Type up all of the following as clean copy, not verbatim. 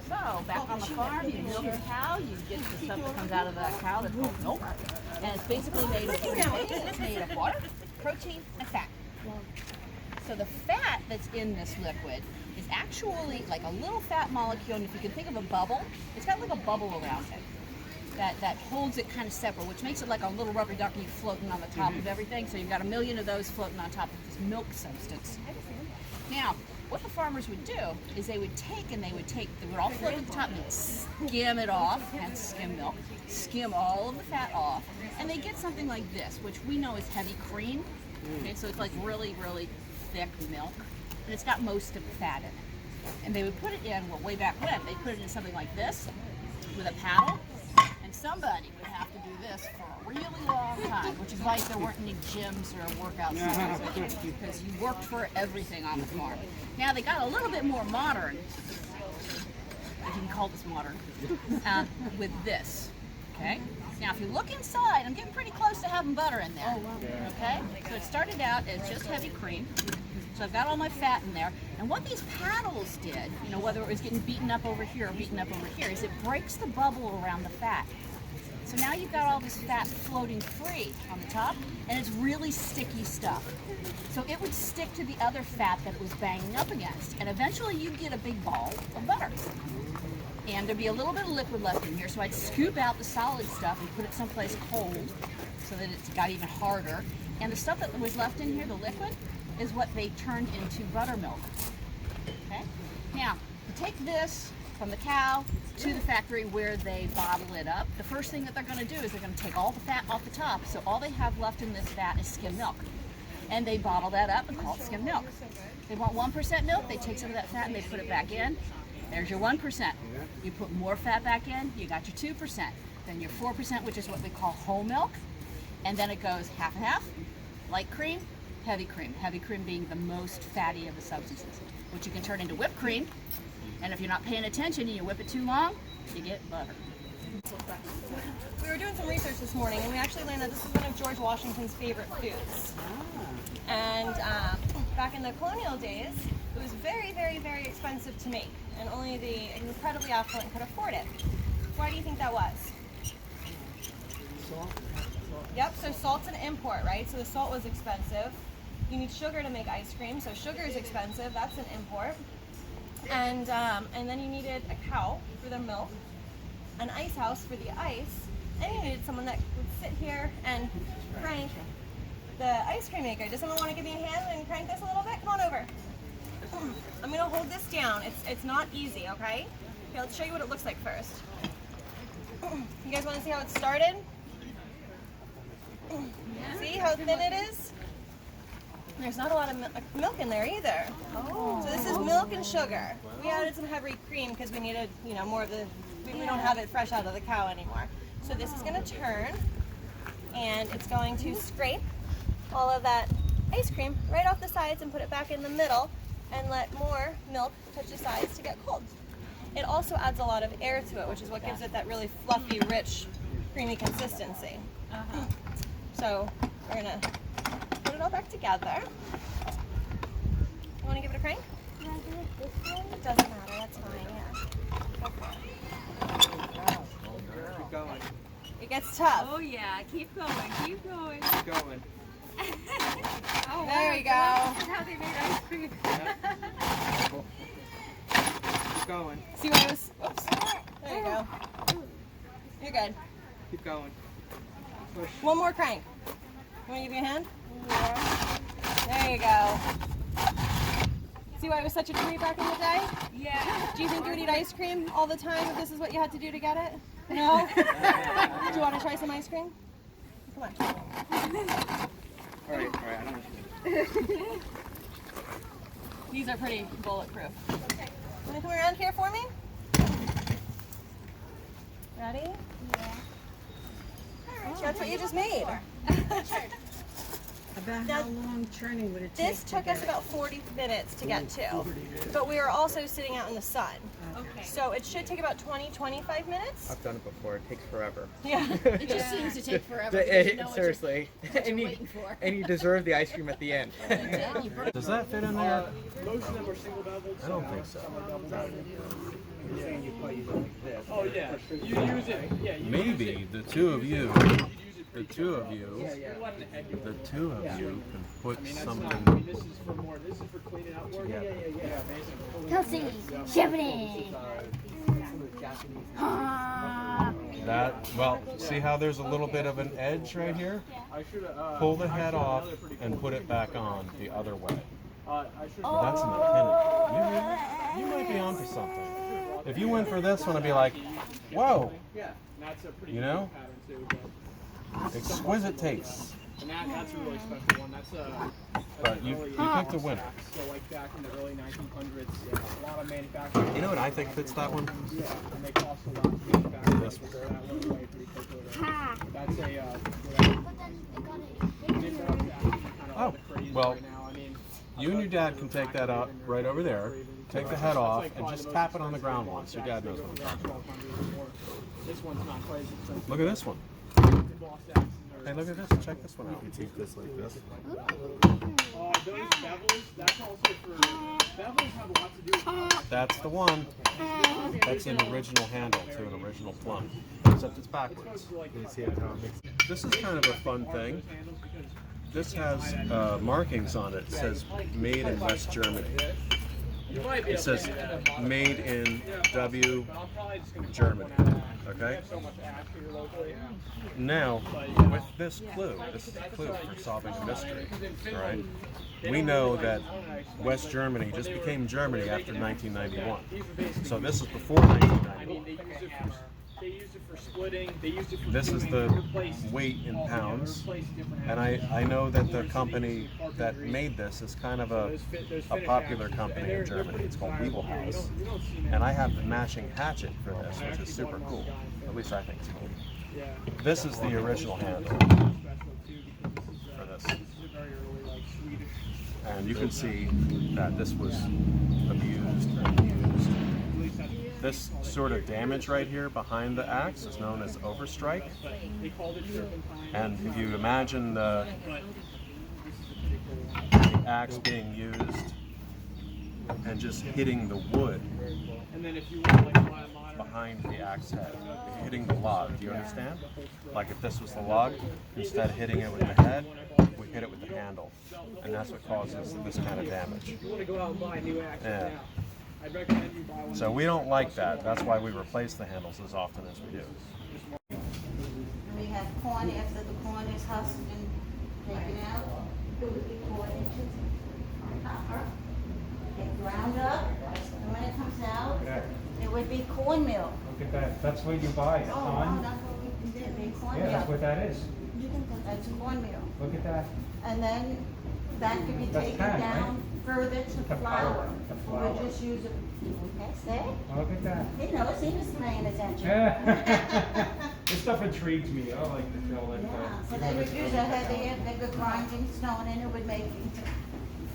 So, back on the farm, you milk a cow, you get the stuff that comes out of that cow that's called milk. And it's basically made of three things. It's made of water, protein, and fat. So the fat that's in this liquid is actually like a little fat molecule, and if you can think of a bubble, it's got like a bubble around it that holds it kind of separate, which makes it like a little rubber ducky floating on the top of everything. So you've got a million of those floating on top of this milk substance. Now, what the farmers would do is they would all float at the top and they'd skim it off, hence skim milk, skim all of the fat off, and they get something like this, which we know is heavy cream. Okay, so it's like really, really thick milk, and it's got most of the fat in it. And they would put it in, well, way back when, they put it in something like this with a paddle, and somebody would have to do this for a really long time, which is why there weren't any gyms or workout centers, because you worked for everything on the farm. Now they got a little bit more modern, if you can call this modern, with this, okay? Now if you look inside, I'm getting pretty close to having butter in there, okay? So it started out as just heavy cream, so I've got all my fat in there, and what these paddles did, you know, whether it was getting beaten up over here or beaten up over here, is it breaks the bubble around the fat. So now you've got all this fat floating free on the top, and it's really sticky stuff. So it would stick to the other fat that it was banging up against, and eventually you'd get a big ball of butter. And there'd be a little bit of liquid left in here, so I'd scoop out the solid stuff and put it someplace cold so that it got even harder. And the stuff that was left in here, the liquid, is what they turned into buttermilk. Okay? Now, to take this from the cow to the factory where they bottle it up, the first thing that they're going to do is they're going to take all the fat off the top, so all they have left in this vat is skim milk. And they bottle that up and call it skim milk. They want 1% milk, they take some of that fat and they put it back in. There's your 1%. You put more fat back in, you got your 2%. Then your 4%, which is what we call whole milk. And then it goes half and half, light cream, heavy cream. Heavy cream being the most fatty of the substances, which you can turn into whipped cream. And if you're not paying attention and you whip it too long, you get butter. We were doing some research this morning, and we actually learned that this is one of George Washington's favorite foods. And back in the colonial days, it was very, very, very expensive to make, and only the incredibly affluent could afford it. Why do you think that was? Salt. Yep, so salt's an import, right? So the salt was expensive. You need sugar to make ice cream, so sugar is expensive, that's an import. And then you needed a cow for the milk, an ice house for the ice, and you needed someone that would sit here and crank the ice cream maker. Does someone want to give me a hand and crank this a little bit? Come on over. I'm going to hold this down. It's not easy, okay? Okay, let's show you what it looks like first. You guys want to see how it started? See how thin it is? There's not a lot of milk in there either. So this is milk and sugar. We added some heavy cream because we needed, you know, more of the, we don't have it fresh out of the cow anymore. So this is going to turn, and it's going to scrape all of that ice cream right off the sides and put it back in the middle and let more milk touch the sides to get cold. It also adds a lot of air to it, which is what gives it that really fluffy, rich, creamy consistency. So we're going to put it all back together. You want to give it a crank? Can I do it this way? It doesn't matter, that's fine, yeah. Go for it. Keep going. It gets tough. Oh yeah, keep going, keep going. Keep going. Oh, There you go. This is how they made ice cream. Keep going. See what I was, oops. There you go. You're good. Keep going. Push. One more crank. You want to give me a hand? Yeah. There you go. See why it was such a treat back in the day? Yeah. Do you think you would eat ice cream all the time if this is what you had to do to get it? No? Do you want to try some ice cream? Come on. All right. I don't know. These are pretty bulletproof. Okay. Want to come around here for me? Ready? Yeah. Alright, that's what you just made. About Now, how long churning would it take? This took us about 40 minutes to get to, but we were also sitting out in the sun. Okay. So it should take about 20-25 minutes. I've done it before. It takes forever. Yeah. It just seems to take forever. because you know what you're- Seriously. what and, you're you, waiting for. and you deserve the ice cream at the end. Yeah, you put Does that fit in there? Most of them are single beveled. I don't think so. Oh yeah, you use it. Yeah, you Maybe the two of you, the two of you can put something. This is for more. This is for cleaning out work. Yeah. Kelsey, shipping. That, well, see how there's a little bit of an edge right here? I should Pull the head off and put it back on the other way. I should. Well, that's an antenna. You might be onto something. If you went for this one, I'd be like, whoa, Yeah, that's a pretty You know? cool pattern too. exquisite taste. And that's a really special one. That's But you picked a winner. So like back in the early 1900s, a lot of manufacturers. You know what I think fits that one? Yeah, and they cost a lot to manufacture. This one. So that went away pretty quickly. Ha. That's a But then it got it. Oh, well, you and your dad can take that out right over there. Take the head off and just tap it on the ground once. Your dad knows what I'm talking about. This one's not quite as expensive. Look at this one. Boss axes are- Hey, look at this. Check this one out. You keep this like this. Those bevels, that's also for bevels have a lot to do with That's the one. That's an original handle to an original plumb, except it's backwards. This is kind of a fun thing. This has markings on it. It says made in West Germany. It says made in W, Germany. Okay? Now, with this clue, this is a clue for solving the mystery. All right? We know that West Germany just became Germany after 1991. So this is before 1991. They used it for splitting. They used it for This is the replace weight in pounds. replace different And I know that the company that made this is kind of a popular company in Germany. It's called Weebelhaus. And I have the matching hatchet for this, which is super cool. At least I think it's cool. This is the original handle for this. And you can see that this was abused and used. This sort of damage right here behind the axe is known as overstrike. And if you imagine the axe being used and just hitting the wood behind the axe head, hitting the log, do you understand? Like if this was the log, instead of hitting it with the head, we hit it with the handle. And that's what causes this kind of damage. You want to go out and buy a new axe Yeah. now. I'd recommend you buy one. So we don't like that. That's why we replace the handles as often as we do. We have corn after the corn is husked and taken out. It would be poured into copper. Get ground up, and when it comes out, it would be cornmeal. Look at that. That's what you buy. Oh, Con. that's what we did, Yeah, that's cornmeal. what that is. That's cornmeal. Look at that. And then that could be That's taken pan, down further to The flour. the flour. We'll just use it. That's it. Look at that. He knows, he was paying attention. This stuff intrigues me. I like to feel like Yeah, so they would use a heavy, they would grinding stone and it would make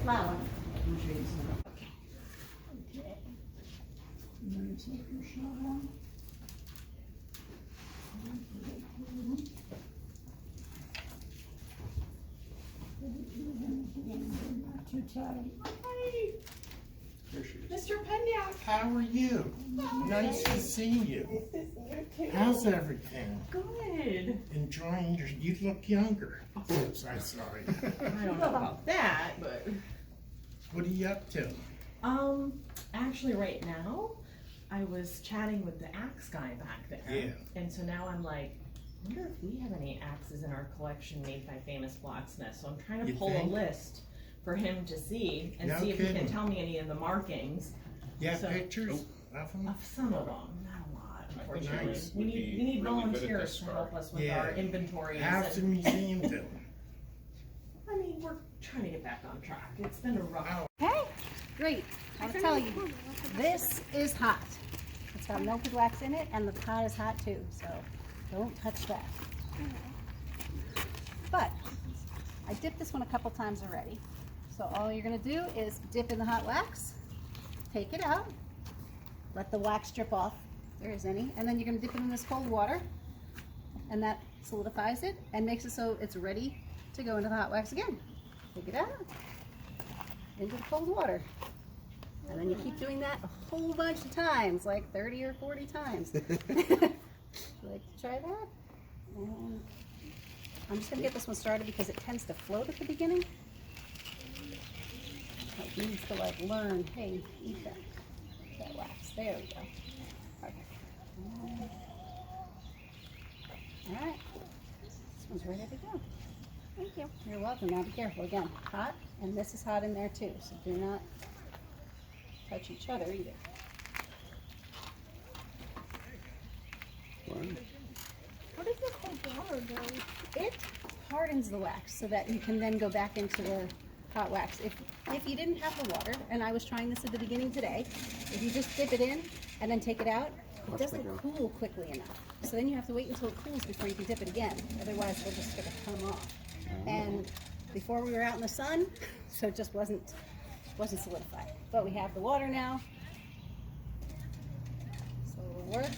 flour. Mr. Penyak. How are you? Nice to see you. How's everything? Good. Enjoying your, you look younger since I saw you. I don't know about that, but What are you up to? actually right now I was chatting with the axe guy back there. Yeah. And so now I'm like, I wonder if we have any axes in our collection made by famous blacksmiths. So I'm trying to You pull think? a list for him to see and No see if he kidding. can tell me any of the markings You have So- pictures of them? of some of them. Not a lot, unfortunately. Nice. We need volunteers to help us with Yeah. our inventories. How's the and, museum doing? I mean, we're trying to get back on track. It's been a rough. Hey, great. I'll tell you, this is hot. It's got melted wax in it, and the pot is hot too, so don't touch that. But I dipped this one a couple times already. So all you're gonna do is dip in the hot wax, take it out, let the wax drip off, if there is any, and then you're gonna dip it in this cold water, and that solidifies it and makes it so it's ready to go into the hot wax again. Take it out, into the cold water. And then you keep doing that a whole bunch of times, like 30 or 40 times. Like to try that? And I'm just gonna get this one started because it tends to float at the beginning. It needs to like learn, hey, eat that wax. There we go. Okay. All right. This one's ready to go. Thank you. You're welcome. Now be careful. Again, hot, and this is hot in there too, so do not touch each other either. What does the cold water do? It hardens the wax so that you can then go back into the hot wax. If you didn't have the water, and I was trying this at the beginning today, if you just dip it in and then take it out, it doesn't cool quickly enough. So then you have to wait until it cools before you can dip it again. Otherwise, it'll just gonna come off. And before we were out in the sun, so it just wasn't solidified. But we have the water now, so it'll work.